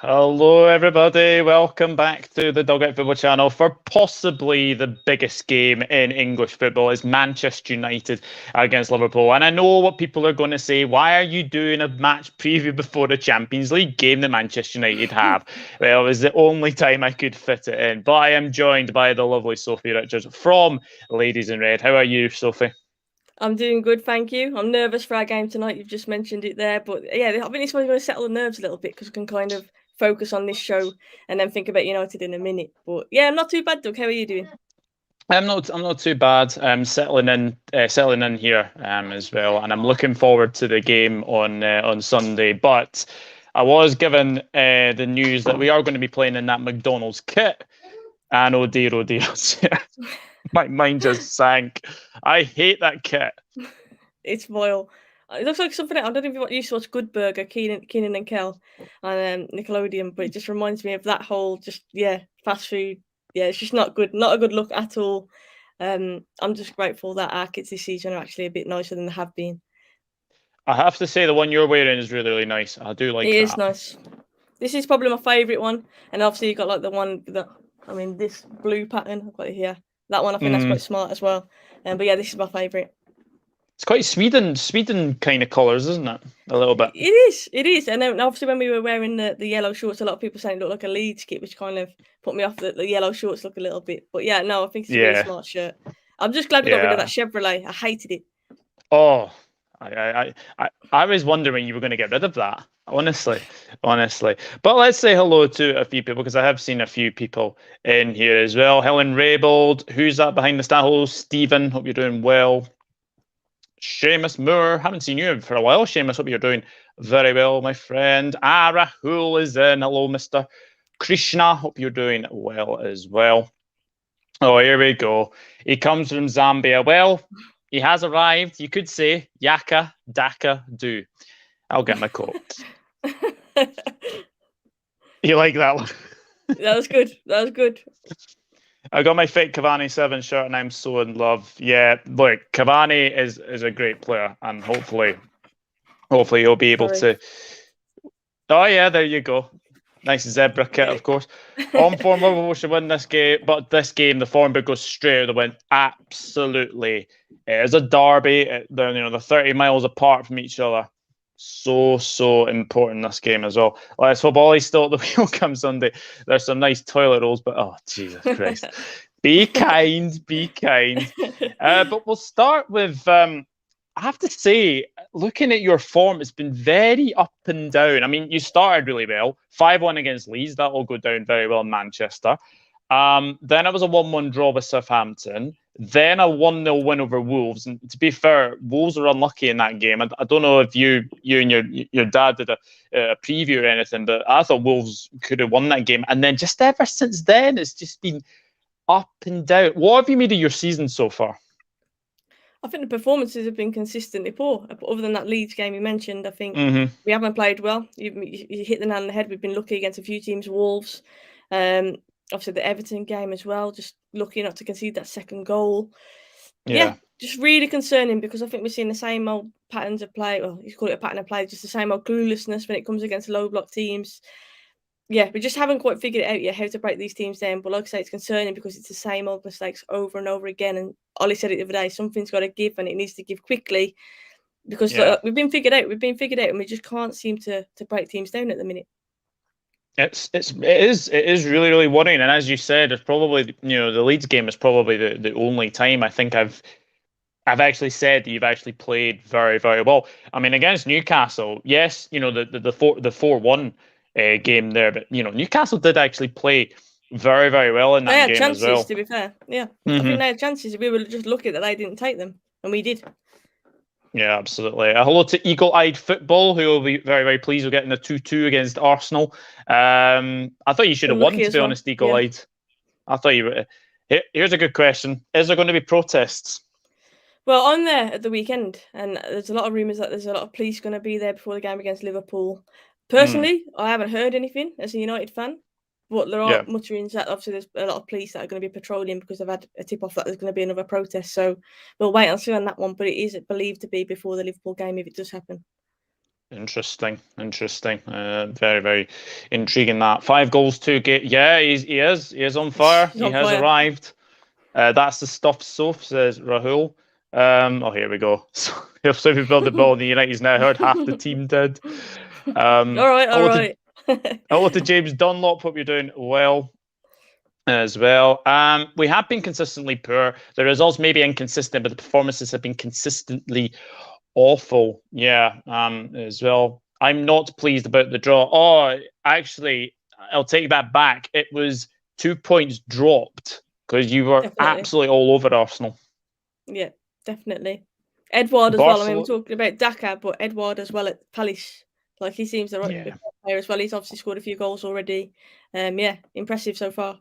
Hello, everybody. Welcome back to the Dugout Football Channel for possibly the biggest game in English football is Manchester United against Liverpool. And I know what people are going to say. Why are you doing a match preview before the Champions League game that Manchester United have? Well, it was the only time I could fit it in. But I am joined by the lovely Sophie Richards from Ladies in Red. How are you, Sophie? I'm doing good, thank you. I'm nervous for our game tonight. You've just mentioned it there. But yeah, I think it's going to settle the nerves a little bit because I can kind of focus on this show and then think about United in a minute. But yeah, I'm not too bad, Doug. How are you doing? I'm not too bad. I'm settling in here as well, and I'm looking forward to the game on Sunday. But I was given the news that we are going to be playing in that McDonald's kit, and oh dear, my mind just sank. I hate that kit. It's vile. It looks like something else. I don't know if you used to watch Good Burger, Keenan and Kel on Nickelodeon, but it just reminds me of that whole fast food. Yeah, it's just not good. Not a good look at all. I'm just grateful that our kits this season are actually a bit nicer than they have been. I have to say the one you're wearing is really, really nice. I do like It that. is nice. This is probably my favourite one, and obviously you got like the one that this blue pattern. I've got it here. That one I think that's quite smart as well. But yeah, this is my favourite. It's quite Sweden kind of colours, isn't it? A little bit. It is. And then obviously when we were wearing the yellow shorts, a lot of people saying it looked like a Leeds kit, which kind of put me off that the yellow shorts look a little bit. But yeah, no, I think it's a really smart shirt. I'm just glad we got rid of that Chevrolet. I hated it. Oh, I was wondering when you were going to get rid of that. Honestly. But let's say hello to a few people because I have seen a few people in here as well. Helen Raybold, who's that behind the stand? Hello, Stephen. Hope you're doing well. Seamus Moore, haven't seen you for a while. Seamus, hope you're doing very well, my friend. Rahul is in. Hello, Mr. Krishna. Hope you're doing well as well. Oh, here we go. He comes from Zambia. Well, he has arrived. You could say Yaka Daka Do. I'll get my quote. You like that one? That was good. I got my fake Cavani 7 shirt and I'm so in love. Yeah, look, Cavani is a great player and hopefully he'll be able to. Oh yeah, there you go. Nice zebra kit, of course. On form, Liverpool should win this game, but this game, the form book goes straight out the wind. Absolutely. It is a derby. They're 30 miles apart from each other. So important this game as well. Let's hope Ollie's still at the wheel come Sunday. There's some nice toilet rolls, but oh, Jesus Christ. Be kind. But we'll start with... I have to say, looking at your form, it's been very up and down. I mean, you started really well. 5-1 against Leeds. That will go down very well in Manchester. Then it was a 1-1 draw with Southampton. Then a 1-0 win over Wolves. And to be fair, Wolves are unlucky in that game. I don't know if you and your dad did a preview or anything, but I thought Wolves could have won that game. And then just ever since then, it's just been up and down. What have you made of your season so far? I think the performances have been consistently poor. Other than that Leeds game you mentioned, I think we haven't played well. You hit the nail on the head. We've been lucky against a few teams, Wolves. Obviously the Everton game as well, just lucky not to concede that second goal. Yeah, just really concerning because I think we're seeing the same old patterns of play. Well, you call it a pattern of play, just the same old cluelessness when it comes against low block teams. Yeah, we just haven't quite figured it out yet how to break these teams down. But like I say, it's concerning because it's the same old mistakes over and over again. And Ollie said it the other day, something's got to give and it needs to give quickly because we've been figured out, and we just can't seem to break teams down at the minute. It is really, really worrying. And as you said, it's probably, the Leeds game is probably the only time I think I've actually said that you've actually played very, very well. I mean, against Newcastle, yes, the 4-1 game there, but Newcastle did actually play very, very well in that game chances, as well. To be fair, yeah, I think they had chances. We were just lucky that they didn't take them, and we did. Yeah, absolutely. Hello to Eagle Eyed Football, who will be very, very pleased with getting a 2-2 against Arsenal. I thought you should have won, to be honest, Eagle Eyed. I thought you were. Here's a good question: is there going to be protests? Well, I'm there at the weekend, and there's a lot of rumours that there's a lot of police going to be there before the game against Liverpool. Personally, I haven't heard anything as a United fan, but there are mutterings that obviously there's a lot of police that are going to be patrolling because they've had a tip-off that there's going to be another protest. So we'll wait and see on that one, but it is believed to be before the Liverpool game if it does happen. Interesting. Very, very intriguing. That 5 goals, 2 games. Yeah, he is on fire. He's He on has fire. arrived. That's the stuff, Soph, says Rahul. Here we go. So if we build the ball, the United's now heard half the team did. All right. Hello to James Dunlop. Hope you're doing well as well. We have been consistently poor. The results may be inconsistent, but the performances have been consistently awful. Yeah, as well. I'm not pleased about the draw. Oh, actually, I'll take that back. It was 2 points dropped because you were absolutely all over Arsenal. Yeah, definitely. Edouard as well. I mean, we're talking about Daka, but Edouard as well at Palace. Like, he seems the right player as well. He's obviously scored a few goals already. Yeah, impressive so far.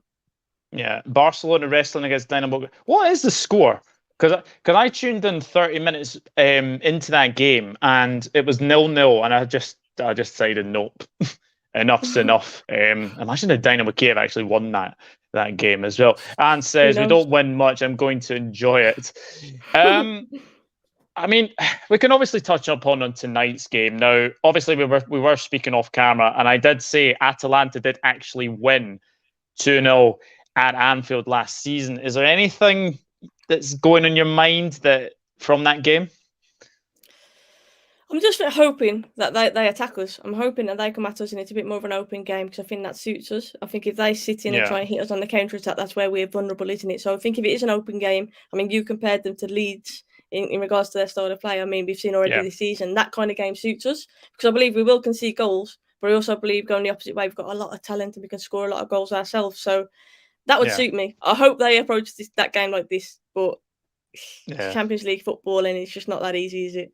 Yeah, Barcelona wrestling against Dynamo. What is the score? Because I tuned in 30 minutes into that game and it was 0-0, and I just decided nope, enough's enough. Imagine if Dynamo Kiev actually won that game as well. Anne says we don't win much. I'm going to enjoy it. I mean, we can obviously touch upon on tonight's game. Now, obviously, we were speaking off camera, and I did say Atalanta did actually win 2-0 at Anfield last season. Is there anything that's going on your mind that from that game? I'm just hoping that they attack us. I'm hoping that they come at us and it's a bit more of an open game, because I think that suits us. I think if they sit in and try and hit us on the counter attack, that's where we're vulnerable, isn't it? So I think if it is an open game, I mean, you compared them to Leeds in regards to their style of play. I mean, we've seen already this season that kind of game suits us, because I believe we will concede goals, but I also believe going the opposite way, we've got a lot of talent and we can score a lot of goals ourselves. So that would suit me. I hope they approach that game like this, but it's Champions League football and it's just not that easy, is it?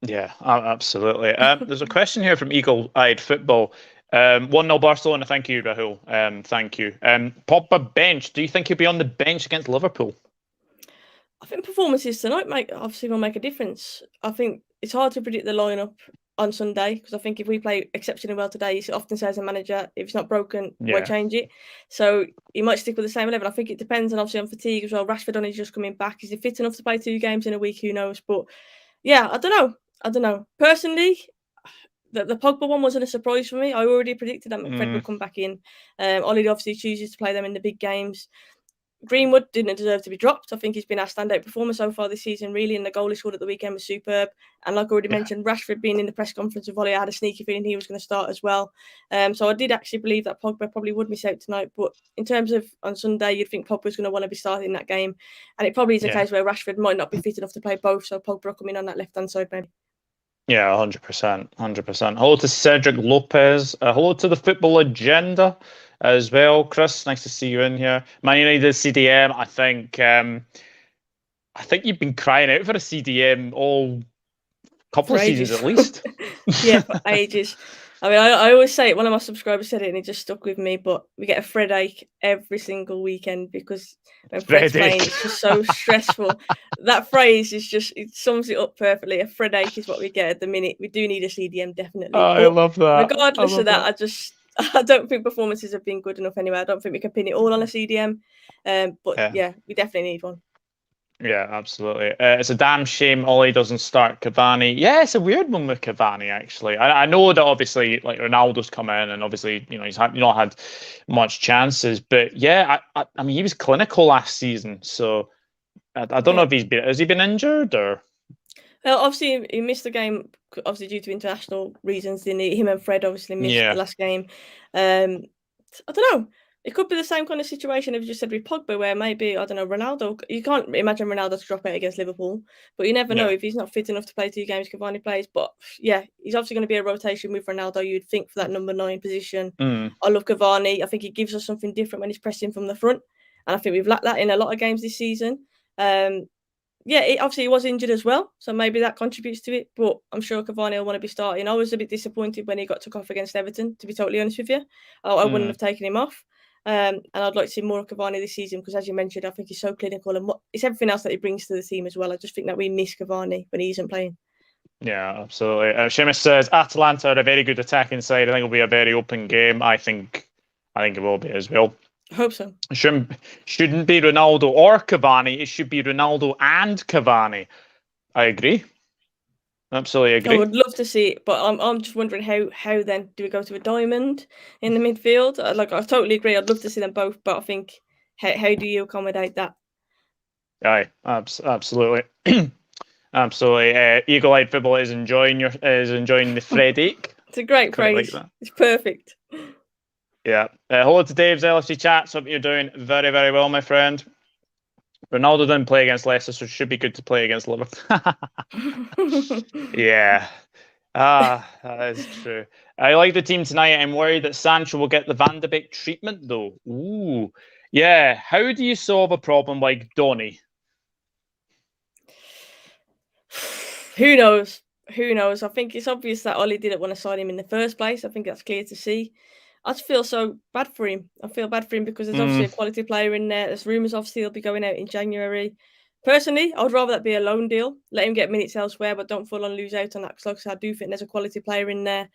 Yeah, absolutely. There's a question here from Eagle-Eyed Football. 1-0 Barcelona. Thank you, Rahul. Thank you. Pogba bench. Do you think he'll be on the bench against Liverpool? I think performances tonight will make a difference. I think it's hard to predict the lineup on Sunday, because I think if we play exceptionally well today, it often says a manager, if it's not broken, won't change it. So he might stick with the same 11. I think it depends on obviously on fatigue as well. Rashford only just coming back. Is he fit enough to play 2 games in a week? Who knows? But yeah, I don't know. Personally, the Pogba one wasn't a surprise for me. I already predicted that Fred would come back in. Ollie obviously chooses to play them in the big games. Greenwood didn't deserve to be dropped. I think he's been our standout performer so far this season, really, and the goal he scored at the weekend was superb. And like I already mentioned, Rashford being in the press conference with Ollie, I had a sneaky feeling he was going to start as well. So I did actually believe that Pogba probably would miss out tonight. But in terms of on Sunday, you'd think Pogba's going to want to be starting that game. And it probably is a case where Rashford might not be fit enough to play both, so Pogba coming on that left-hand side maybe. Yeah, 100%. Hello to Cedric Lopez. Hello to the Football Agenda as well. Chris, nice to see you in here. Man United CDM, I think you've been crying out for a CDM all couple of seasons at least. Yeah, for ages. I mean, I always say it, one of my subscribers said it and it just stuck with me, but we get a Fred ache every single weekend because when Fred's playing, it's just so stressful. That phrase is just, it sums it up perfectly. A Fred ache is what we get at the minute. We do need a CDM, definitely. Oh, I love that. Regardless of that, I don't think performances have been good enough anyway. I don't think we can pin it all on a CDM. But yeah, we definitely need one. Yeah, absolutely. It's a damn shame Ole doesn't start Cavani. Yeah, it's a weird one with Cavani, actually. I know that obviously, like, Ronaldo's come in and obviously, he's not had much chances. But yeah, I mean, he was clinical last season. So I don't know if has he been injured or? Well, obviously, he missed the game, obviously due to international reasons. Him and Fred obviously missed the last game. I don't know. It could be the same kind of situation as you just said with Pogba, where maybe, I don't know, Ronaldo, you can't imagine Ronaldo to drop out against Liverpool, but you never know if he's not fit enough to play 2 games, Cavani plays. But yeah, he's obviously going to be a rotation with Ronaldo, you'd think, for that number 9 position. I love Cavani. I think he gives us something different when he's pressing from the front. And I think we've lacked that in a lot of games this season. Obviously he was injured as well, so maybe that contributes to it. But I'm sure Cavani will want to be starting. I was a bit disappointed when he got took off against Everton, to be totally honest with you. I wouldn't have taken him off. And I'd like to see more of Cavani this season because, as you mentioned, I think he's so clinical and it's everything else that he brings to the team as well. I just think that we miss Cavani when he isn't playing. Yeah, absolutely. Seamus says Atalanta are a very good attacking side. I think it'll be a very open game. I think it will be as well. I hope so. It shouldn't be Ronaldo or Cavani. It should be Ronaldo and Cavani. I agree. absolutely agree. I would love to see it, but I'm just wondering how then do we go to a diamond in the midfield? I totally agree. I'd love to see them both, but I think how do you accommodate that? Aye, absolutely. Absolutely. Eagle Eyed Football is enjoying the Fred Ake. It's a great phrase. Like it's perfect. Yeah. Hello to Dave's LFC chats. Hope you're doing very, very well, my friend. Ronaldo didn't play against Leicester, so it should be good to play against Liverpool. Yeah. That is true. I like the team tonight. I'm worried that Sancho will get the Van de Beek treatment, though. Ooh. Yeah. How do you solve a problem like Donny? Who knows? Who knows? I think it's obvious that Ole didn't want to sign him in the first place. I think that's clear to see. I just feel so bad for him. I feel bad for him because there's obviously a quality player in there. There's rumours obviously he'll be going out in January. Personally, I would rather that be a loan deal. Let him get minutes elsewhere, but don't full on lose out on that. Because like I do think there's a quality player in there.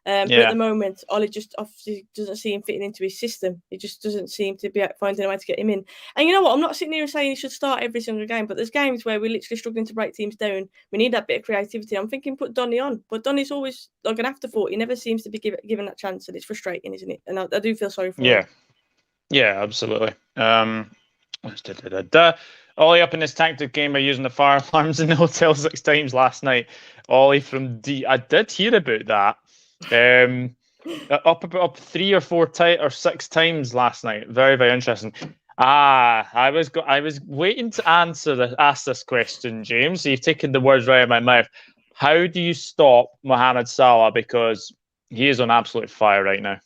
But at the moment, Ole just obviously doesn't see him fitting into his system. He just doesn't seem to be finding a way to get him in. And you know what? I'm not sitting here saying he should start every single game, but there's games where we're literally struggling to break teams down. We need that bit of creativity. I'm thinking put Donny on, but Donny's always like an afterthought. He never seems to be given that chance, and it's frustrating, isn't it? And I do feel sorry for him. Yeah, absolutely. Ollie up in his tactic game by using the fire alarms in the hotel 6 times last night. Ollie from D. I did hear about that. Up 3 or 4 or 6 times last night. Very, very interesting. I was waiting to ask this question, James. So you've taken the words right out of my mouth. How do you stop Mohamed Salah, because he is on absolute fire right now?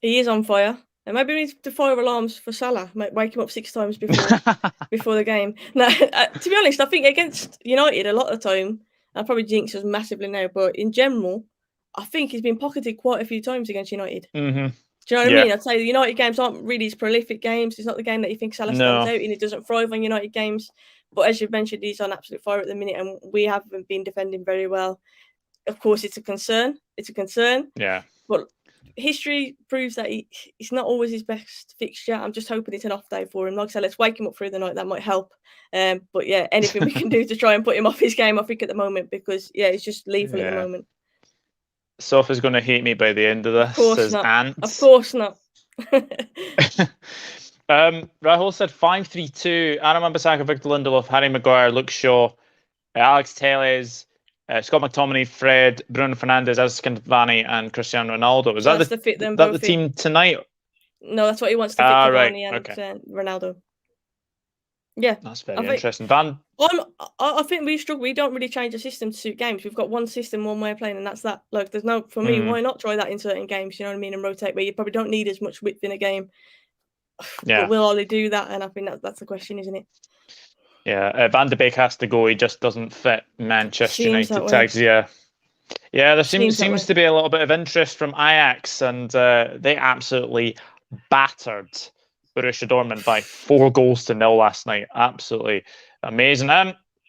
He is on fire. And maybe we need to fire alarms for Salah. Might wake him up 6 times before the game. Now, to be honest, I think against United a lot of the time, I probably jinx us massively now, but in general, I think he's been pocketed quite a few times against United. Mm-hmm. Do you know what I mean? I'd say the United games aren't really his prolific games. It's not the game that you think Salah stands out and he doesn't thrive on United games. But as you've mentioned, he's on absolute fire at the minute and we haven't been defending very well. Of course, it's a concern. Yeah. But history proves that it's not always his best fixture. I'm just hoping it's an off day for him. Like I said, let's wake him up through the night. That might help. But yeah, anything we can do to try and put him off his game, I think, at the moment, because it's just lethal at the moment. Sophie's going to hate me by the end of this. Of course not. Of course not. Rahul said 5-3-2. Adam Ambasaka, Victor Lindelof, Harry Maguire, Luke Shaw, Alex Telles, Scott McTominay, Fred, Bruno Fernandes, Edinson Cavani, and Cristiano Ronaldo. Is that the team tonight? No, that's what he wants to fit Cavani and Ronaldo. Yeah, that's very interesting. I think we struggle. We don't really change the system to suit games. We've got one system, one way of playing, and that's that. Like, there's no, for me, why not try that in certain games? You know what I mean? And rotate where you probably don't need as much width in a game. Yeah, but will Ollie do that? And I think that's the question, isn't it? Yeah, Van de Beek has to go. He just doesn't fit Manchester United tags. Yeah, there seems to be a little bit of interest from Ajax, and they absolutely battered Borussia Dortmund by 4-0 last night. Absolutely amazing.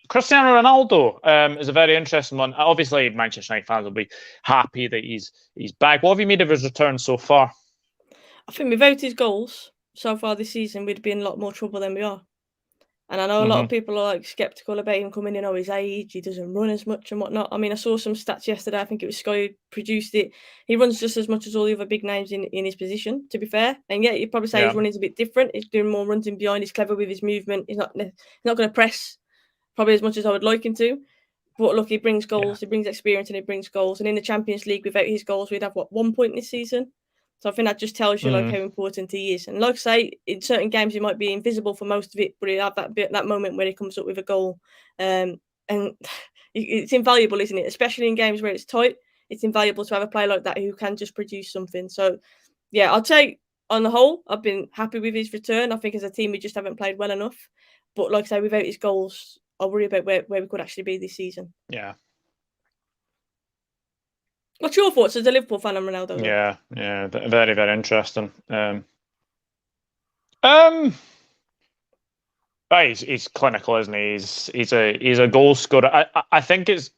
Cristiano Ronaldo is a very interesting one. Obviously, Manchester United fans will be happy that he's back. What have you made of his return so far? I think without his goals so far this season, we'd be in a lot more trouble than we are. And I know a lot of people are skeptical about him coming in, his age, he doesn't run as much and whatnot. I mean, I saw some stats yesterday, I think it was Sky who produced it. He runs just as much as all the other big names in his position, to be fair. And yeah, you'd probably say his running's a bit different. He's doing more runs in behind, he's clever with his movement. He's not going to press probably as much as I would like him to. But look, he brings goals, he brings experience and he brings goals. And in the Champions League, without his goals, we'd have, 1 point this season? So I think that just tells you how important he is. And like I say, in certain games he might be invisible for most of it, but he'll have that moment where he comes up with a goal. And it's invaluable, isn't it? Especially in games where it's tight, it's invaluable to have a player like that who can just produce something. So yeah, I'd say on the whole, I've been happy with his return. I think as a team, we just haven't played well enough. But like I say, without his goals, I worry about where we could actually be this season. Yeah. What's your thoughts as a Liverpool fan on Ronaldo? Yeah, very, very interesting. He's clinical, isn't he? He's a goal scorer. I think it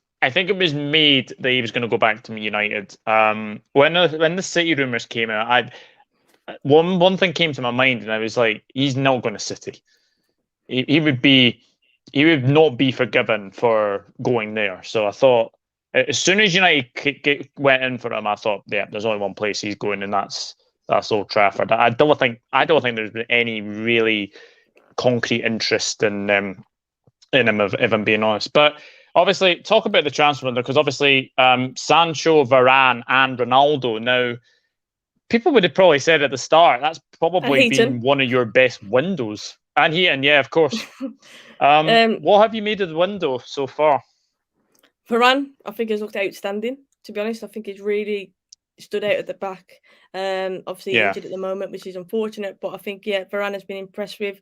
was made that he was going to go back to United. When the City rumours came out, one thing came to my mind, and I was like, he's not going to City. He would be he would not be forgiven for going there. So I thought, as soon as United went in for him, I thought, yeah, there's only one place he's going, and that's Old Trafford. I don't think there's been any really concrete interest in him, if I'm being honest. But obviously, talk about the transfer window, because obviously Sancho, Varane, and Ronaldo. Now, people would have probably said at the start that's probably been one of your best windows. And Heaton, yeah, of course. What have you made of the window so far? Varane, I think, has looked outstanding. To be honest, I think he's really stood out at the back. Obviously injured at the moment, which is unfortunate. But I think, Varane has been impressed with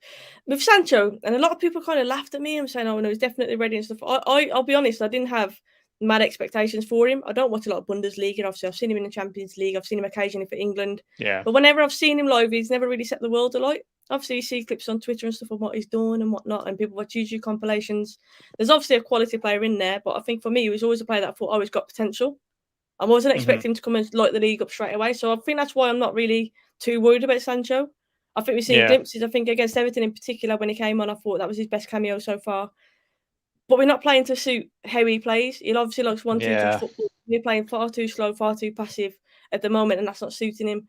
Sancho. And a lot of people kind of laughed at me and saying, "Oh no, he's definitely ready" and stuff. I'll be honest, I didn't have mad expectations for him. I don't watch a lot of Bundesliga. Obviously, I've seen him in the Champions League. I've seen him occasionally for England. Yeah. But whenever I've seen him live, he's never really set the world alight. Obviously, you see clips on Twitter and stuff of what he's doing and whatnot, and people watch YouTube compilations. There's obviously a quality player in there, but I think for me, he was always a player that I thought always got potential. I wasn't expecting him to come and light the league up straight away. So I think that's why I'm not really too worried about Sancho. I think we've seen glimpses. I think against Everton in particular, when he came on, I thought that was his best cameo so far. But we're not playing to suit how he plays. He obviously likes 1-2 touch football. We're playing far too slow, far too passive at the moment, and that's not suiting him.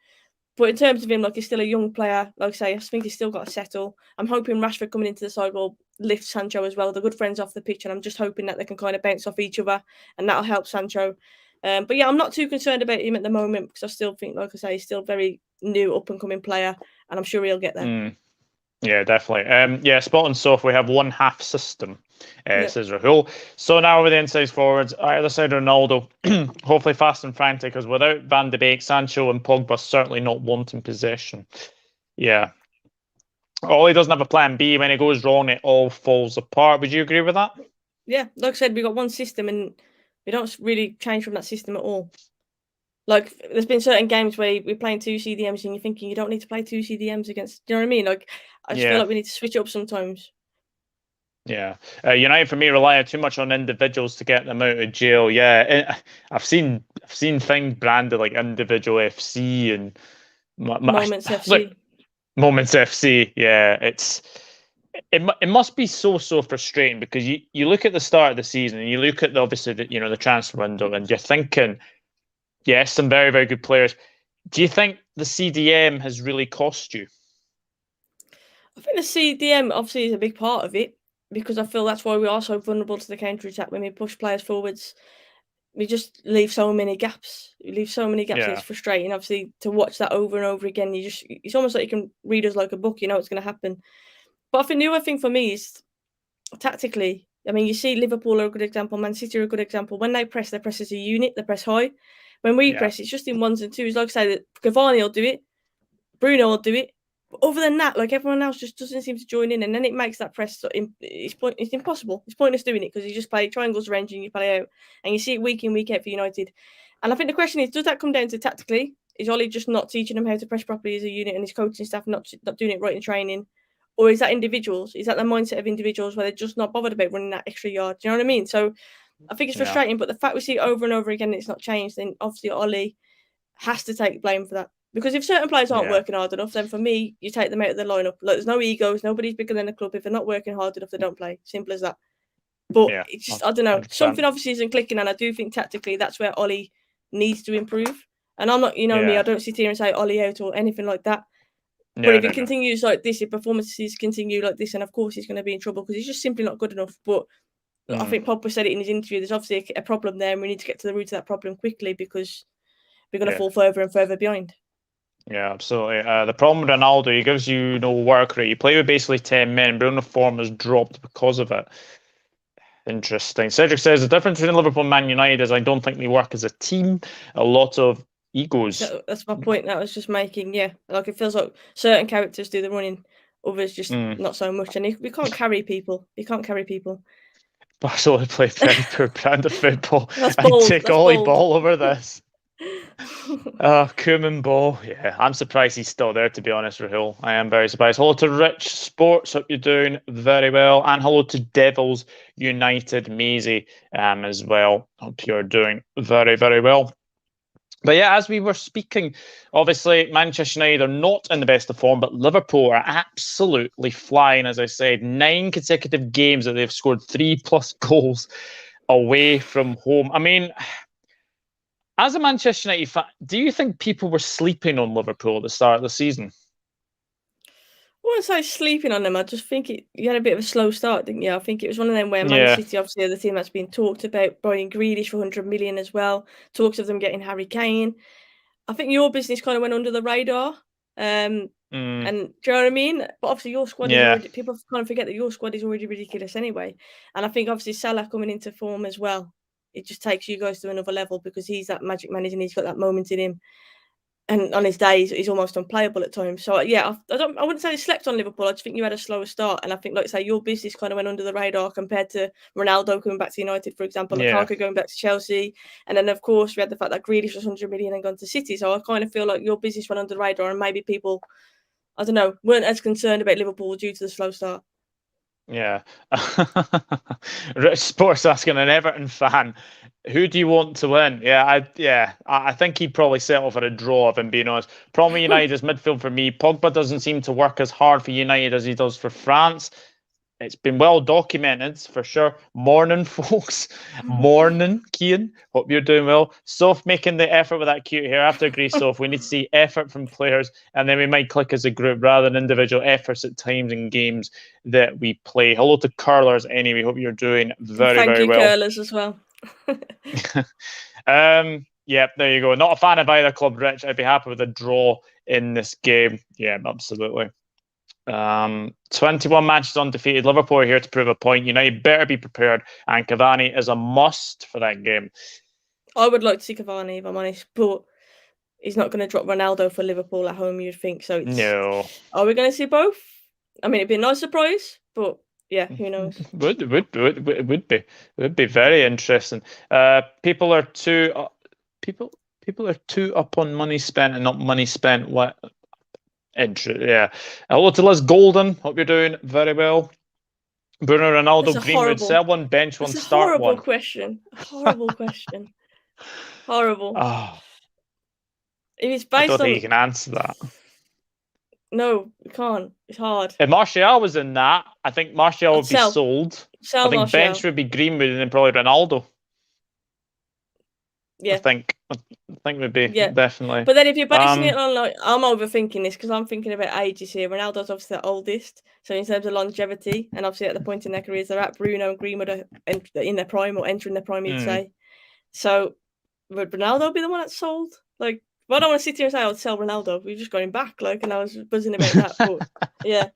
But in terms of him, he's still a young player. Like I say, I think he's still got to settle. I'm hoping Rashford coming into the side will lift Sancho as well. They're good friends off the pitch, and I'm just hoping that they can kind of bounce off each other, and that'll help Sancho. But yeah, I'm not too concerned about him at the moment, because I still think, like I say, he's still very new, up-and-coming player, and I'm sure he'll get there. Yeah, definitely. Spot on. So if we have one half system, says Rahul. So now with the inside forwards, either side Ronaldo, hopefully fast and frantic, because without Van de Beek, Sancho and Pogba certainly not wanting possession. Yeah. Ole doesn't have a plan B. When it goes wrong, it all falls apart. Would you agree with that? Yeah, like I said, we've got one system, and we don't really change from that system at all. Like, there's been certain games where we're playing 2 CDMs and you're thinking you don't need to play 2 CDMs against. Do you know what I mean? Like, I just feel like we need to switch it up sometimes. Yeah, United for me rely too much on individuals to get them out of jail. Yeah, I've seen things branded like individual FC and Moments FC. Like, Moments FC. Yeah, it must be so frustrating, because you look at the start of the season and you look at the transfer window, and you're thinking, yes, some very, very good players. Do you think the CDM has really cost you? I think the CDM obviously is a big part of it, because I feel that's why we are so vulnerable to the counter attack. When we push players forwards, we just leave so many gaps. We leave so many gaps, and it's frustrating. Obviously, to watch that over and over again, it's almost like you can read us like a book. You know what's going to happen. But I think the other thing for me is tactically. I mean, you see Liverpool are a good example. Man City are a good example. When they press as a unit. They press high. When we press, it's just in ones and twos. Like I say, that Cavani will do it. Bruno will do it. But other than that, everyone else just doesn't seem to join in, and then it makes that press. It's impossible. It's pointless doing it, because you just play triangles range and you play out, and you see it week in, week out for United. And I think the question is, does that come down to tactically? Is Ole just not teaching them how to press properly as a unit, and his coaching staff not doing it right in training? Or is that individuals? Is that the mindset of individuals where they're just not bothered about running that extra yard? Do you know what I mean? So I think it's frustrating, but the fact we see it over and over again, it's not changed, then obviously Ole has to take blame for that. Because if certain players aren't working hard enough, then for me, you take them out of the lineup. There's no egos, nobody's bigger than the club. If they're not working hard enough, they don't play. Simple as that. But it's just, I don't know, 100%. Something obviously isn't clicking, and I do think tactically that's where Ole needs to improve. And I'm not, me, I don't sit here and say Ole out or anything like that. But if he continues like this, if performances continue like this, and of course he's going to be in trouble, because he's just simply not good enough. But I think Pogba said it in his interview, there's obviously a problem there, and we need to get to the root of that problem quickly, because we're going to fall further and further behind. Yeah, absolutely. The problem with Ronaldo, he gives you no work rate. You play with basically 10 men. Bruno form has dropped because of it. Interesting. Cedric says the difference between Liverpool and Man United is I don't think they work as a team. A lot of egos. That's my point that I was just making. Yeah, it feels like certain characters do the running, others just not so much. And we can't carry people. You can't carry people. Barcelona play very poor brand of football. That's bold. I take Ole Ball over this. Koeman Ball. Yeah, I'm surprised he's still there, to be honest, Rahul. I am very surprised. Hello to Rich Sports. Hope you're doing very well. And hello to Devils United Maisie as well. Hope you're doing very, very well. But yeah, as we were speaking, obviously Manchester United are not in the best of form, but Liverpool are absolutely flying. As I said, 9 consecutive games that they've scored 3+ goals away from home. I mean, as a Manchester United fan, do you think people were sleeping on Liverpool at the start of the season? I wouldn't say sleeping on them. I just think you had a bit of a slow start, didn't you? I think it was one of them where Man Yeah. City, obviously, the team that's been talked about, buying Grealish for 100 million as well. Talks of them getting Harry Kane. I think your business kind of went under the radar. And do you know what I mean? But obviously, your squad is already. People kind of forget that your squad is already ridiculous anyway. And I think obviously Salah coming into form as well. It just takes you guys to another level because he's that magic man, and he's got that moment in him. And on his days, he's almost unplayable at times. So yeah, I wouldn't say they slept on Liverpool. I just think you had a slower start, and I think, like I say, your business kind of went under the radar compared to Ronaldo coming back to United, for example, Lukaku going back to Chelsea, and then of course we had the fact that Grealish was 100 million and gone to City. So I kind of feel like your business went under the radar, and maybe people, I don't know, weren't as concerned about Liverpool due to the slow start. Yeah. Rich Sports asking an Everton fan, who do you want to win? I think he'd probably settle for a draw, if I'm being honest. Problem with United is midfield for me. Pogba doesn't seem to work as hard for United as he does for France. It's been well documented for sure. Morning, folks. Morning, Cian. Hope you're doing well. Soph making the effort with that cute hair. I have to agree, Soph. We need to see effort from players, and then we might click as a group rather than individual efforts at times in games that we play. Hello to curlers anyway. Hope you're doing very well. Thank you, curlers, as well. Yeah, there you go. Not a fan of either club, Rich. I'd be happy with a draw in this game. Yeah, absolutely. 21 matches undefeated. Liverpool are here to prove a point. United better be prepared, and Cavani is a must for that game. I would like to see Cavani, if I'm honest, but he's not going to drop Ronaldo for Liverpool at home, you'd think. So no. Are we going to see both? I mean, it'd be a nice surprise, but yeah, who knows? Would be very interesting. People are too up on money spent and not money spent. What? Yeah. Hello to Liz Golden. Hope you're doing very well. Bruno Ronaldo, Greenwood, sell one, bench one, start one. Horrible question. Horrible question. Horrible. Oh, if it's based I don't think you can answer that. No, you can't. It's hard. If Martial was in that, I think Martial would be sold. I think Martial. bench would be Greenwood and then probably Ronaldo. Yeah. I think would be definitely. But then if you're basing it on, like, I'm overthinking this because I'm thinking about ages here. Ronaldo's obviously the oldest, so in terms of longevity, and obviously at the point in their careers they're at, Bruno and Greenwood are in their prime or entering their prime, you'd say. So would Ronaldo be the one that's sold? Like, well, I don't want to sit here and say I would sell Ronaldo. We've just got him back, like, and I was buzzing about that. But yeah.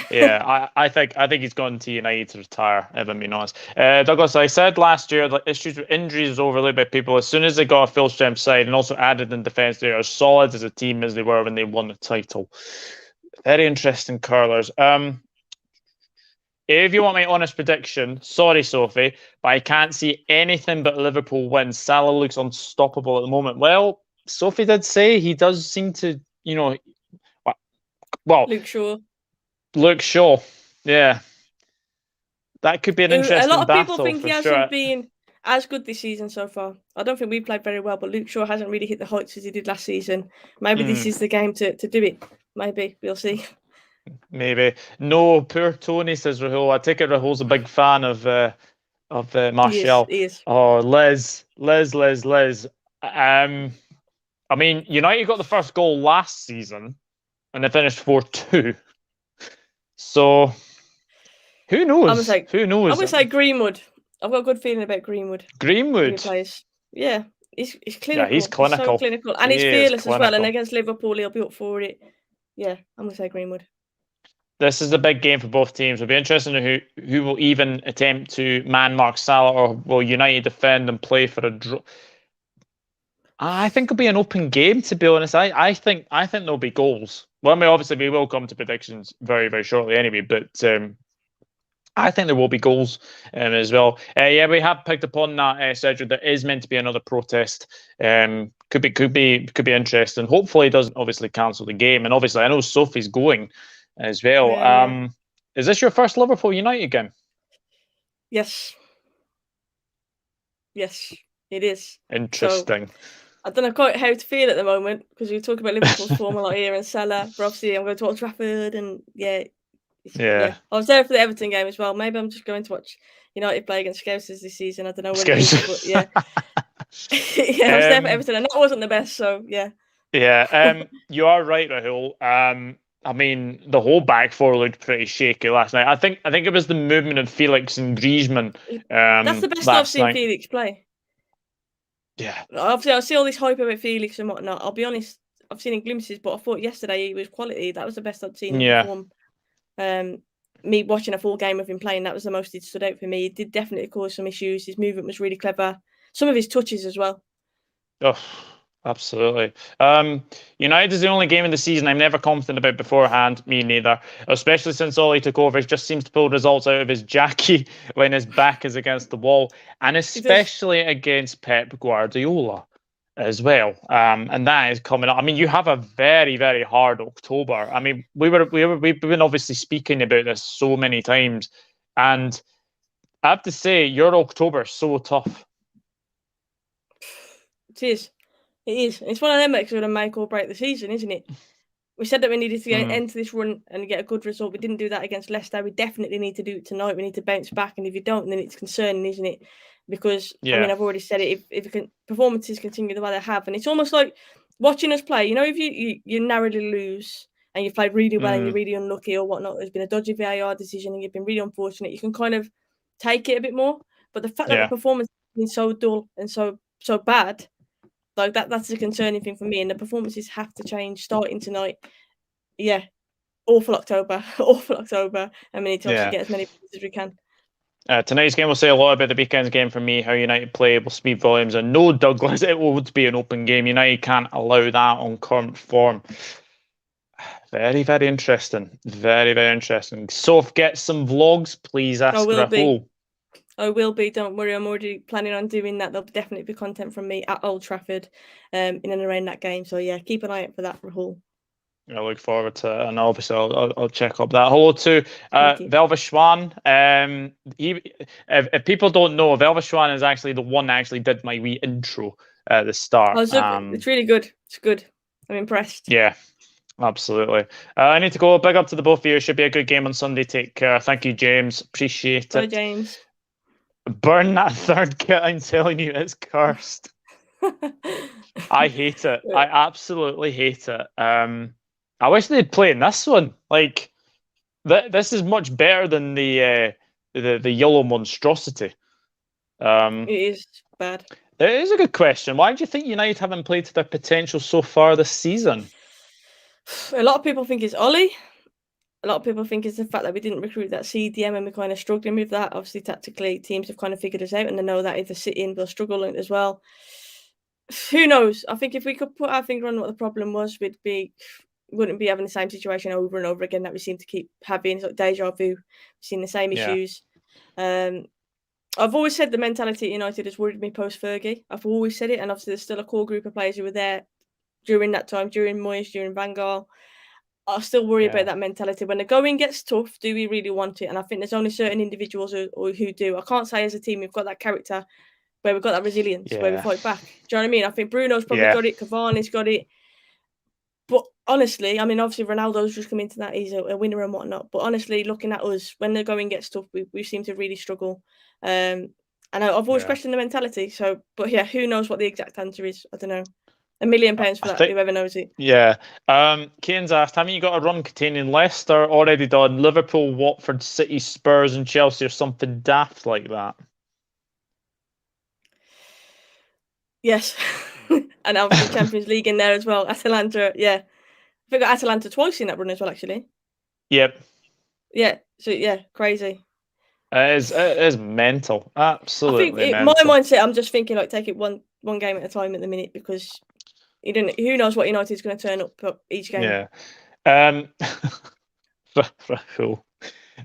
Yeah, I think he's gone to United to retire, if I'm being honest. Douglas, I said last year that issues with injuries is overlooked by people. As soon as they got a full strength side and also added in defence, they are as solid as a team as they were when they won the title. Very interesting, curlers. If you want my honest prediction, sorry, Sophie, but I can't see anything but Liverpool win. Salah looks unstoppable at the moment. Well, Sophie did say he does seem to, Luke Shaw, yeah. That could be an interesting battle. A lot of people think he hasn't been as good this season so far. I don't think we played very well, but Luke Shaw hasn't really hit the heights as he did last season. Maybe this is the game to do it. Maybe. We'll see. Maybe. No, poor Tony, says Rahul. I take it Rahul's a big fan of Martial. He is. Oh, Liz. I mean, United got the first goal last season and they finished 4-2. So, who knows? Who knows? I'm going to say Greenwood. I've got a good feeling about Greenwood. Greenwood? Yeah, he's clinical. Yeah, he's clinical. He's so clinical. And he's fearless as well. And against Liverpool, he'll be up for it. Yeah, I'm going to say Greenwood. This is a big game for both teams. It'll be interesting to who will even attempt to man-mark Salah, or will United defend and play for a draw. I think it'll be an open game, to be honest. I think there'll be goals. Well, I mean, obviously we will come to predictions very, very shortly anyway, but I think there will be goals as well. Yeah, we have picked up on that, Cedric. There is meant to be another protest. Could be interesting. Hopefully it doesn't obviously cancel the game. And obviously I know Sophie's going as well. Yeah. Is this your first Liverpool United game? Yes. Yes, it is. Interesting. So, I don't know quite how to feel at the moment because we talk about Liverpool's form a lot here and Salah, but obviously I'm going to Old Trafford and yeah. I was there for the Everton game as well. Maybe I'm just going to watch United play against Scousers this season. I don't know what it is, but yeah. Yeah, I was there for Everton and that wasn't the best, so yeah. Yeah, you are right, Rahul. I mean, the whole back four looked pretty shaky last night. I think it was the movement of Felix and Griezmann. That's the best I've seen Felix play. Yeah. Obviously, I see all this hype about Felix and whatnot. I'll be honest, I've seen in glimpses, but I thought yesterday he was quality. That was the best I'd seen him perform. Me watching a full game of him playing, that was the most he stood out for me. He did definitely cause some issues. His movement was really clever. Some of his touches as well. Oh, absolutely. United is the only game of the season I'm never confident about beforehand. Me neither. Especially since Ole took over, he just seems to pull results out of his Jackie when his back is against the wall, and especially against Pep Guardiola as well. And that is coming up. I mean, you have a very, very hard October. I mean, we've been obviously speaking about this so many times, and I have to say, your October is so tough. It is. It's one of them that's going to make or break the season, isn't it? We said that we needed to enter this run and get a good result. We didn't do that against Leicester. We definitely need to do it tonight. We need to bounce back, and if you don't, then it's concerning, isn't it? Because I mean, I've already said it. If performances continue the way they have, and it's almost like watching us play. You know, if you narrowly lose and you've played really well and you're really unlucky or whatnot, there's been a dodgy VAR decision and you've been really unfortunate. You can kind of take it a bit more. But the fact that the performance has been so dull and so bad. Like that's a concerning thing for me, and the performances have to change starting tonight. Yeah, awful October. And we need to obviously get as many points as we can. Tonight's game will say a lot about the weekend's game for me. How United play will speed volumes, and no Douglas. It will be an open game. United can't allow that on current form. Very, very interesting. Very, very interesting. So, get some vlogs, please. Ask Rahul. I will be, don't worry. I'm already planning on doing that. There'll definitely be content from me at Old Trafford in and around that game. So, yeah, keep an eye out for that, Rahul. I look forward to it, and obviously I'll check up that. Hello to Velvet Schwan. If people don't know, Velvet Schwan is actually the one that actually did my wee intro at the start. It's really good. It's good. I'm impressed. Yeah, absolutely. I need to go. Big up to the both of you. It should be a good game on Sunday. Take care. Thank you, James. Appreciate it. Bye, James. Burn that third kit. I'm telling you, it's cursed. I hate it. I absolutely hate it. I wish they'd play in this one. Like, this is much better than the yellow monstrosity. It is bad. It is a good question. Why do you think United haven't played to their potential so far this season? A lot of people think it's Ole. A lot of people think it's the fact that we didn't recruit that CDM and we're kind of struggling with that. Obviously, tactically, teams have kind of figured us out and they know that if they sit in, they'll struggle as well. Who knows? I think if we could put our finger on what the problem was, wouldn't be having the same situation over and over again that we seem to keep having. It's like deja vu. We've seen the same issues. I've always said the mentality at United has worried me post-Fergie. I've always said it, and obviously there's still a core group of players who were there during that time, during Moyes, during Van Gaal. I still worry about that mentality. When the going gets tough, do we really want it? And I think there's only certain individuals who do. I can't say as a team we've got that character where we've got that resilience, where we fight back. Do you know what I mean? I think Bruno's probably got it, Cavani's got it. But honestly, I mean, obviously Ronaldo's just come into that. He's a winner and whatnot. But honestly, looking at us, when the going gets tough, we seem to really struggle. And I've always questioned the mentality. So, but yeah, who knows what the exact answer is? I don't know. £1 million for that, whoever knows it. Yeah. Kane's asked, haven't you got a run containing Leicester already done? Liverpool, Watford, City, Spurs and Chelsea or something daft like that? Yes. And obviously Champions League in there as well. Atalanta, I think I got Atalanta twice in that run as well, actually. Yep. Yeah. So, crazy. It is mental. Absolutely mental. My mindset, I'm just thinking, like, take it one game at a time at the minute because who knows what United's going to turn up each game. Yeah.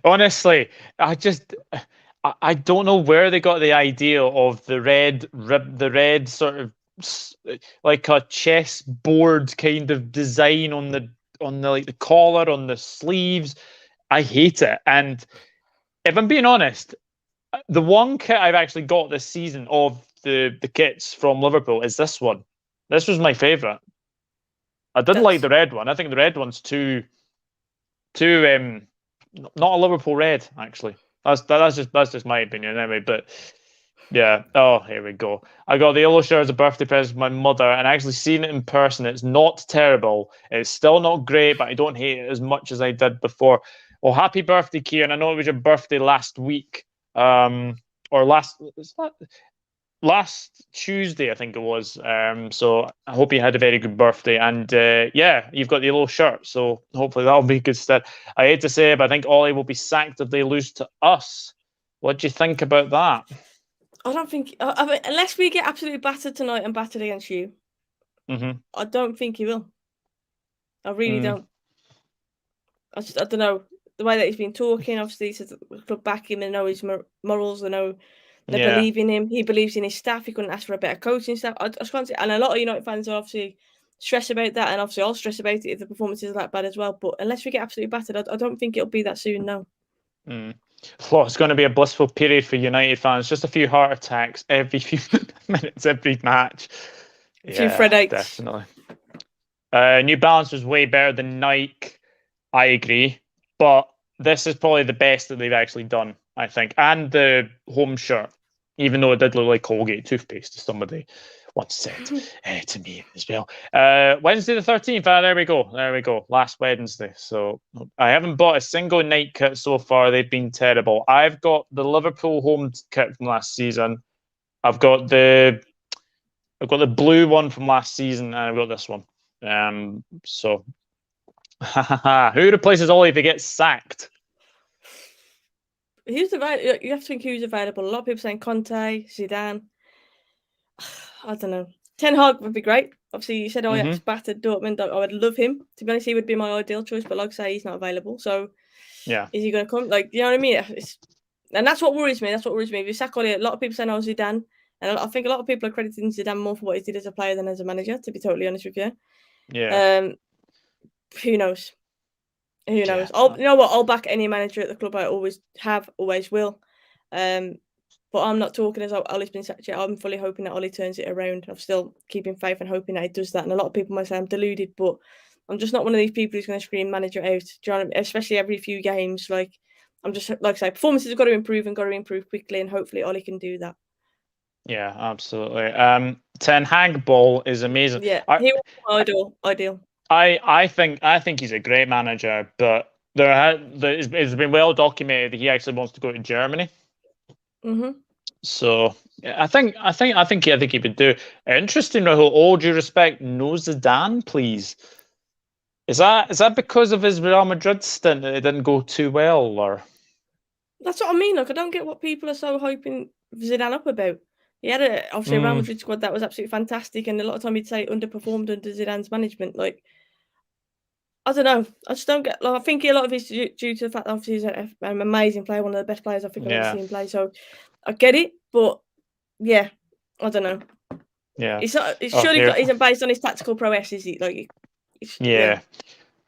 Honestly, I don't know where they got the idea of the red sort of like a chessboard kind of design on the like the collar, on the sleeves. I hate it. And if I'm being honest, the one kit I've actually got this season of the kits from Liverpool is this one. This was my favourite. I didn't like the red one. I think the red one's too not a Liverpool red, actually. That's just my opinion anyway. But yeah. Oh, here we go. I got the yellow shirt as a birthday present from my mother, and actually seen it in person. It's not terrible. It's still not great, but I don't hate it as much as I did before. Well, happy birthday, Kieran. I know it was your birthday last week. Or last Tuesday, I think it was. So I hope you had a very good birthday. And yeah, you've got the yellow shirt, so hopefully that'll be good stead. I hate to say it, but I think Ole will be sacked if they lose to us. What do you think about that? I don't think, I mean, unless we get absolutely battered tonight and battered against you, I don't think he will. I really don't. I don't know. The way that he's been talking, obviously, he says the club back him, they know his morals, they know they believe in him. He believes in his staff. He couldn't ask for a better coaching staff. I just can't see. And a lot of United fans are obviously stressed about that, and obviously I'll stress about it if the performances are that bad as well. But unless we get absolutely battered, I don't think it'll be that soon, no. Well, it's going to be a blissful period for United fans. Just a few heart attacks every few minutes, every match. A few Fred Eights. Definitely. New Balance was way better than Nike. I agree. But this is probably the best that they've actually done, I think. And the home shirt, even though it did look like Colgate toothpaste, as somebody once said to me as well. Wednesday the 13th. There we go. There we go. Last Wednesday. So I haven't bought a single night kit so far. They've been terrible. I've got the Liverpool home kit from last season. I've got the blue one from last season, and I've got this one. So who replaces Ole if he gets sacked? Who's available? You have to think who's available. A lot of people saying Conte, Zidane. I don't know. Ten Hag would be great. Obviously, you said Ajax battered Dortmund. I would love him. To be honest, he would be my ideal choice. But like I say, he's not available. So yeah, is he going to come? Like, you know what I mean? And that's what worries me. That's what worries me. If you sack Ole, a lot of people saying, "Oh, Zidane," and I think a lot of people are crediting Zidane more for what he did as a player than as a manager. To be totally honest with you. Yeah. Who knows? Who knows? You know what? I'll back any manager at the club. I always have, always will. But I'm not talking as Ole's been sacked yet. I'm fully hoping that Ole turns it around. I'm still keeping faith and hoping that he does that. And a lot of people might say I'm deluded, but I'm just not one of these people who's going to scream manager out. Do you know what I mean? Especially every few games. Like, I'm just, like I say, performances have got to improve and got to improve quickly. And hopefully Ole can do that. Yeah, absolutely. Ten Hag ball is amazing. Yeah, he was ideal. I think he's a great manager, but it's been well documented that he actually wants to go to Germany. So I think he would do. Interesting, Rahul. All due respect, no Zidane, please. Is that because of his Real Madrid stint that it didn't go too well, or? That's what I mean. Like, I don't get what people are so hyping Zidane up about. He had obviously a Real Madrid squad that was absolutely fantastic, and a lot of time he'd say underperformed under Zidane's management. Like, I don't know. I just don't get. Like, I think a lot of it's due to the fact that obviously he's an amazing player, one of the best players I think I've ever seen play. So I get it, but yeah, I don't know. Yeah, it's surely isn't based on his tactical prowess, is it? Like, yeah.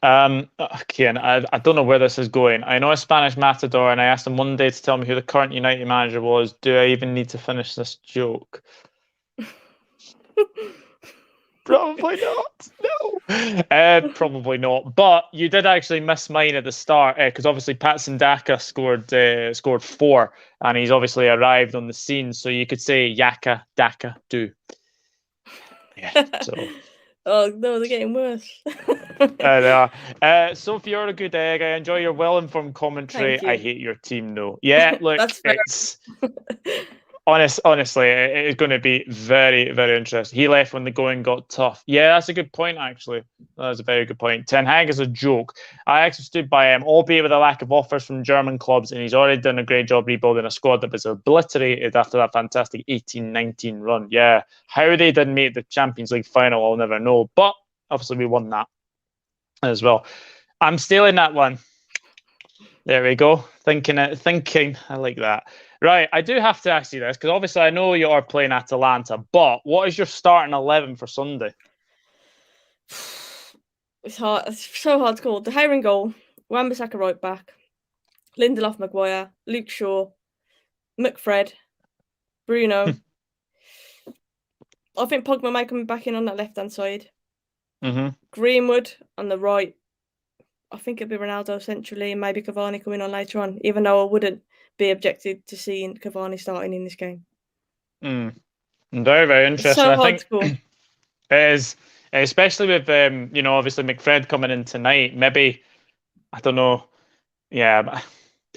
Kian, I don't know where this is going. I know a Spanish matador, and I asked him one day to tell me who the current United manager was. Do I even need to finish this joke? Probably not. No. Probably not. But you did actually miss mine at the start, because obviously Patson Daka scored 4, and he's obviously arrived on the scene. So you could say Yaka Daka do. Yeah. So. Oh no, they're getting worse. Sophie, you're a good egg. I enjoy your well-informed commentary. I hate your team, though. Yeah, look, that's it's honestly, it is going to be very, very interesting. He left when the going got tough. Yeah, that's a good point, actually. That's a very good point. Ten Hag is a joke. I actually stood by him, albeit with a lack of offers from German clubs, and he's already done a great job rebuilding a squad that was obliterated after that fantastic 18-19 run. Yeah, how they didn't make the Champions League final, I'll never know. But obviously, we won that as well. I'm stealing that one. There we go. Thinking. I like that. Right, I do have to ask you this, because obviously I know you are playing Atalanta, but what is your starting 11 for Sunday? It's hard. It's so hard to call. De Gea in goal, Wan-Bissaka right back, Lindelof, Maguire, Luke Shaw, McFred, Bruno. I think Pogba may come back in on that left-hand side. Mm-hmm. Greenwood on the right. I think it'd be Ronaldo centrally and maybe Cavani coming on later on, even though I wouldn't be objected to seeing Cavani starting in this game. Very, very interesting. It's so hard I to call. think it is, especially with obviously McFred coming in tonight. Maybe, I don't know. Yeah,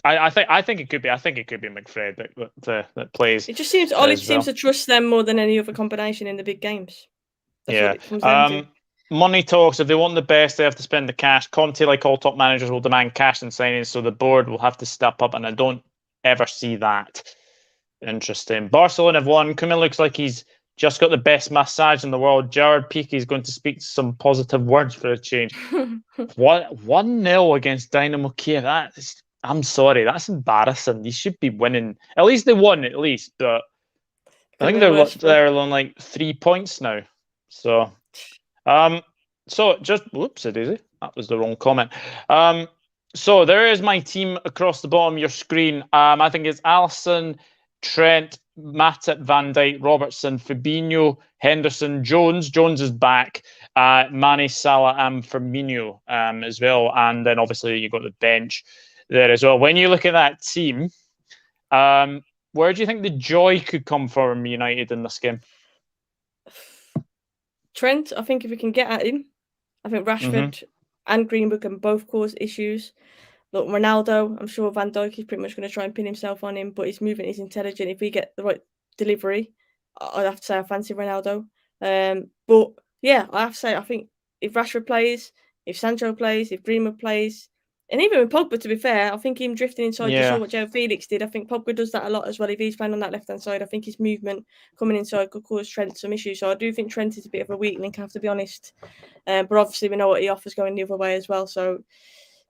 I think it could be. I think it could be McFred that plays. It just seems Ole seems to trust them more than any other combination in the big games. That's what it comes down to. Money talks. If they want the best, they have to spend the cash. Conte, like all top managers, will demand cash and signings, so the board will have to step up, and I don't ever see that. Interesting. Barcelona have won. Koeman looks like he's just got the best massage in the world. Gerard Piqué is going to speak some positive words for a change. 1-0 against Dynamo Kiev. I'm sorry, that's embarrassing. You should be winning. At least they won, at least. But I think they're on like 3 points now. So, just whoops, daisy. That was the wrong comment. So there is my team across the bottom of your screen. I think it's Alisson, Trent, Matip, Van Dijk, Robertson, Fabinho, Henderson, Jones. Jones is back. Mane, Salah, and Firmino as well. And then obviously you've got the bench there as well. When you look at that team, where do you think the joy could come from United in this game? Trent, I think if we can get at him, I think Rashford and Greenwood can both cause issues. Look, Ronaldo, I'm sure Van Dijk is pretty much going to try and pin himself on him, but his movement is intelligent. If we get the right delivery, I'd have to say I fancy Ronaldo. But yeah, I have to say, I think if Rashford plays, if Sancho plays, if Greenwood plays, and even with Pogba, to be fair, I think him drifting inside, you saw what Joe Felix did. I think Pogba does that a lot as well. If he's playing on that left-hand side, I think his movement coming inside could cause Trent some issues. So I do think Trent is a bit of a weak link, I have to be honest. But obviously we know what he offers going the other way as well. So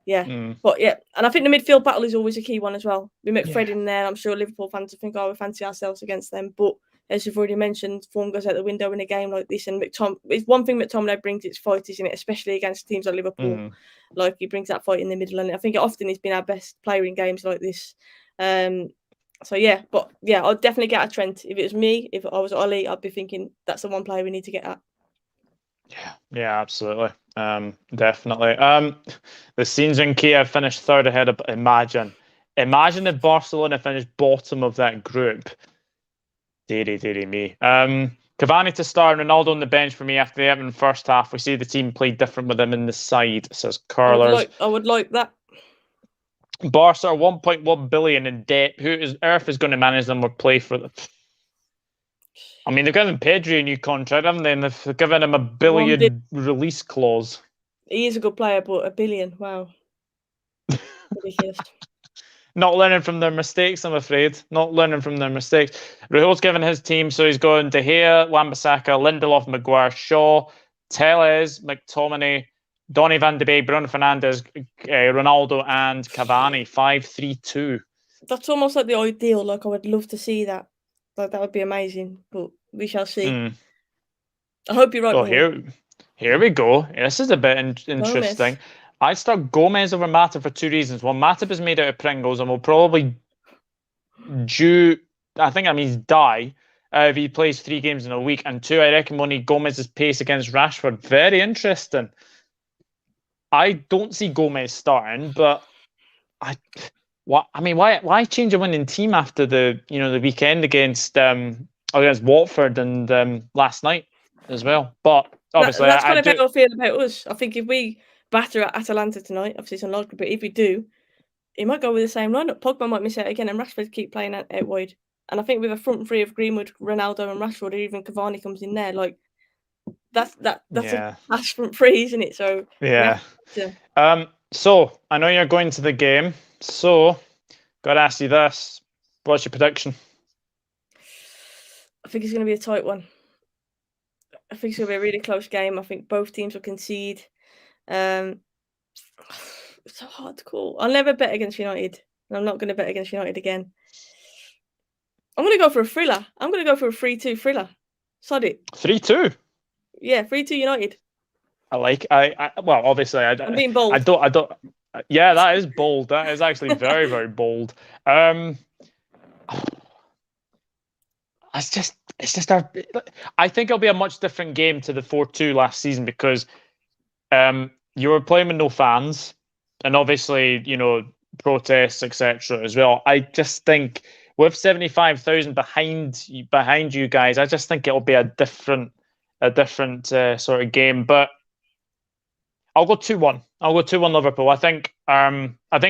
yeah, but yeah, and I think the midfield battle is always a key one as well. We McFred in there. I'm sure Liverpool fans will think, oh, we fancy ourselves against them. But as you've already mentioned, form goes out the window in a game like this. And it's one thing McTominay brings, it's fight, isn't it? Especially against teams like Liverpool. Like he brings that fight in the middle, and I think often he's been our best player in games like this. So yeah, but yeah, I'll definitely get at Trent. If it was me, if I was Ole, I'd be thinking that's the one player we need to get at. Yeah, absolutely. Definitely. The scenes in Kiev finished third ahead of Imagine if Barcelona finished bottom of that group. Deary me. Cavani to start and Ronaldo on the bench for me after the Everton first half. We see the team played different with him in the side, says Curlers. I would like that. Barca are 1.1 billion in debt. Who is Earth is going to manage them or play for them? I mean, they've given Pedri a new contract, haven't they? And they've given him a $1 billion release clause. He is a good player, but $1 billion, wow. Ridiculous. Not learning from their mistakes, I'm afraid. Not learning from their mistakes. Rahul's given his team, so he's going De Gea, Wan-Bissaka, Lindelof, Maguire, Shaw, Telles, McTominay, Donny van de Beek, Bruno Fernandes, Ronaldo, and Cavani. 5-3-2. That's almost like the ideal. Like, I would love to see that. Like, that would be amazing, but we shall see. I hope you're right. Oh, here we go. This is a bit interesting. Gomez. I'd start Gomez over Matip for two reasons. One, Matip is made out of Pringles and will probably die if he plays 3 games in a week. And 2, I reckon we'll need Gomez's pace against Rashford. Very interesting. I don't see Gomez starting, but why change a winning team after the weekend against Watford and last night as well? But obviously, that's kind of how I feel about us. I think if we batter at Atalanta tonight, obviously it's unlikely, but if we do, he might go with the same lineup. Pogba might miss out again, and Rashford keep playing out wide. And I think with a front three of Greenwood, Ronaldo, and Rashford, or even Cavani comes in there, like that's a front three, isn't it? So yeah. So I know you're going to the game, so got to ask you this: what's your prediction? I think it's going to be a tight one. I think it's going to be a really close game. I think both teams will concede. It's so hard to call. I'll never bet against United, and I'm not going to bet against United again. I'm going to go for a thriller. I'm going to go for a 3-2 thriller. Sod it. 3-2? Yeah, 3-2 United. Well, obviously, I'm being bold. I don't. Yeah, that is bold. That is actually very, very bold. it's just our. I think it'll be a much different game to the 4-2 last season because you were playing with no fans, and obviously protests etc. as well. I just think with 75,000 behind you guys, I just think it'll be a different sort of game. But I'll go 2-1. I'll go 2-1 Liverpool. I think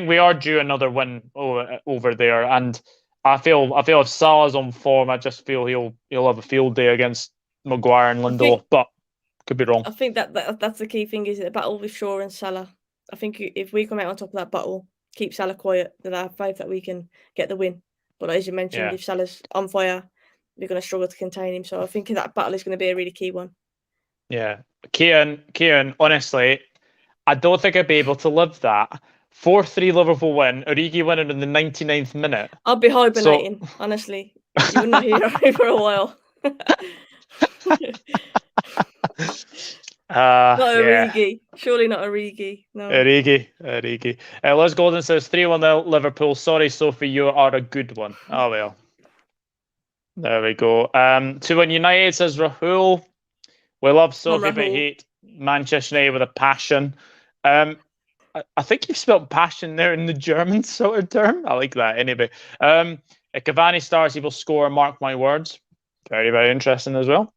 we are due another win over there, and I feel if Salah's on form, I just feel he'll have a field day against Maguire and Lindelof, but could be wrong. I think that's the key thing, is the battle with Shaw and Salah. I think if we come out on top of that battle, keep Salah quiet, then I have faith that we can get the win. But as you mentioned, if Salah's on fire, we're going to struggle to contain him. So I think that battle is going to be a really key one. Yeah, Kieran, honestly, I don't think I'd be able to live that. 4-3 Liverpool win, Origi winning in the 99th minute. I'll be hibernating, honestly. You wouldn't hear me for a while. Not Origi. Surely not Origi. No. Origi. Les Golden says 3-1 Liverpool. Sorry, Sophie, you are a good one. Oh well. There we go. 2-1 United, says Rahul. We love Sophie but hate Manchester United with a passion. I think you've spelled passion there in the German sort of term. I like that anyway. If Cavani starts, he will score, mark my words. Very, very interesting as well.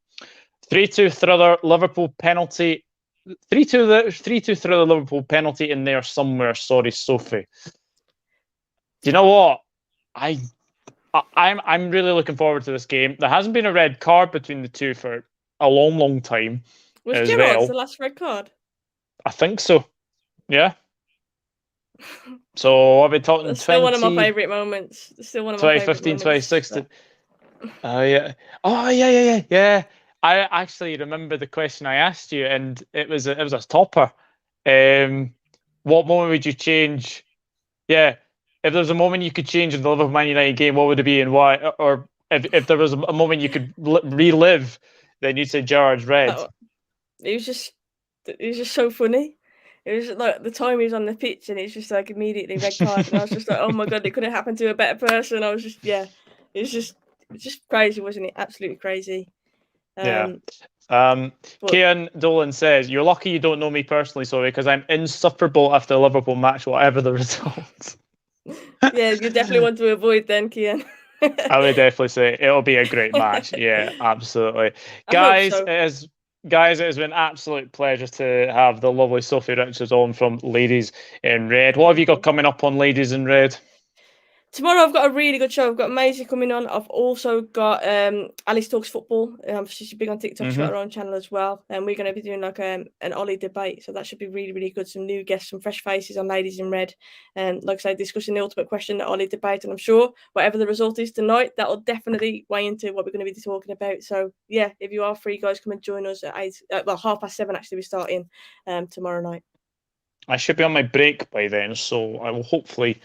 3-2 Thriller, Liverpool penalty. 3-2 Thriller, Liverpool penalty in there somewhere. Sorry, Sophie. Do you know what? I'm really looking forward to this game. There hasn't been a red card between the two for a long, long time. Was Gerrard's the last red card? I think so. Yeah. So I've been talking. It's still one of my favourite moments. Still one of my 2015, 2016. Yeah. Oh yeah. I actually remember the question I asked you, and it was a topper. What moment would you change? Yeah, if there was a moment you could change in the Liverpool Man United game, what would it be and why? Or if there was a moment you could relive, then you'd say Gerrard's red. It was just so funny. It was like the time he was on the pitch, and it's just like immediately red card, and I was just like, oh my god, it could have happened to a better person. I was just it was just crazy, wasn't it? Absolutely crazy. Kian Dolan says, you're lucky you don't know me personally, sorry, because I'm insufferable after the Liverpool match, whatever the result. Yeah, you definitely want to avoid then, Kian. I would definitely say it'll be a great match. Yeah, absolutely. Guys, so. It has been an absolute pleasure to have the lovely Sophie Richards on from Ladies in Red. What have you got coming up on Ladies in Red? Tomorrow I've got a really good show. I've got Maisie coming on. I've also got Alice Talks Football. She's big on TikTok. She's got her own channel as well. And we're going to be doing like an Ole debate. So that should be really, really good. Some new guests, some fresh faces on Ladies in Red. And like I said, discussing the ultimate question, the Ole debate. And I'm sure whatever the result is tonight, that'll definitely weigh into what we're going to be talking about. So yeah, if you are free, guys, come and join us at 7:30 actually we're starting tomorrow night. I should be on my break by then, so I will hopefully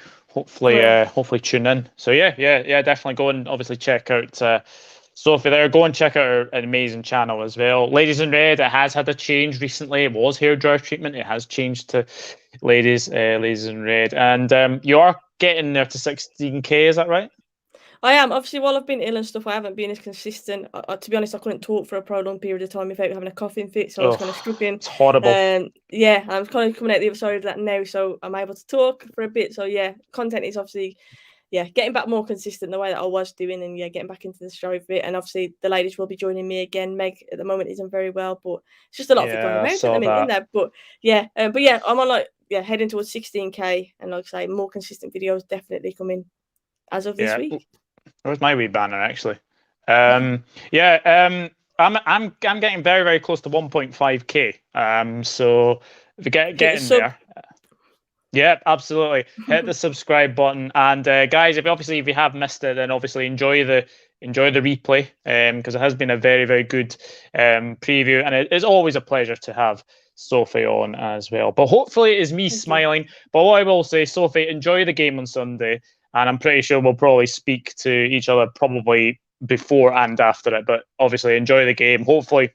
tune in. So yeah, definitely go and obviously check out Sophie there. Go and check out her amazing channel as well. Ladies in Red, it has had a change recently. It was hairdryer treatment. It has changed to Ladies in Red, and you are getting there to 16K. Is that right? I am. Obviously, while I've been ill and stuff, I haven't been as consistent. To be honest, I couldn't talk for a prolonged period of time without having a coughing fit, so I was kind of struggling. It's horrible. Yeah, I'm kind of coming out the other side of that now, so I'm able to talk for a bit. So yeah, content is obviously, getting back more consistent the way that I was doing, and getting back into the stride of it. And obviously, the ladies will be joining me again. Meg at the moment isn't very well, but it's just a lot of it going around at the minute, isn't there? But I'm on heading towards 16K, and like I say, more consistent videos definitely coming as of this week. Where's my wee banner actually? I'm getting very, very close to 1.5K. So if you get in there, yeah, absolutely. Hit the subscribe button, and guys, if you have missed it, then obviously enjoy the replay, because it has been a very, very good preview, and it is always a pleasure to have Sophie on as well. But hopefully it is me smiling. But what I will say, Sophie, enjoy the game on Sunday. And I'm pretty sure we'll probably speak to each other probably before and after it. But obviously, enjoy the game. Hopefully,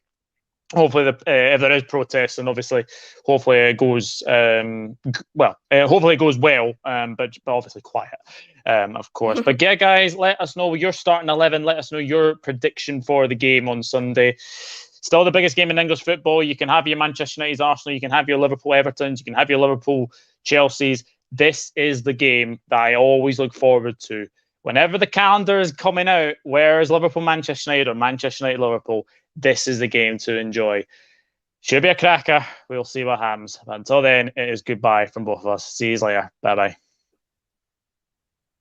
hopefully, if there is protests, and obviously, hopefully it goes hopefully it goes well, but obviously quiet, of course. But yeah, guys, let us know your starting 11. Let us know your prediction for the game on Sunday. Still the biggest game in English football. You can have your Manchester United's Arsenal, you can have your Liverpool Evertons, you can have your Liverpool Chelsea's. This is the game that I always look forward to. Whenever the calendar is coming out, where is Liverpool Manchester United or Manchester United Liverpool? This is the game to enjoy. Should be a cracker. We'll see what happens. But until then, it is goodbye from both of us. See you later. Bye-bye.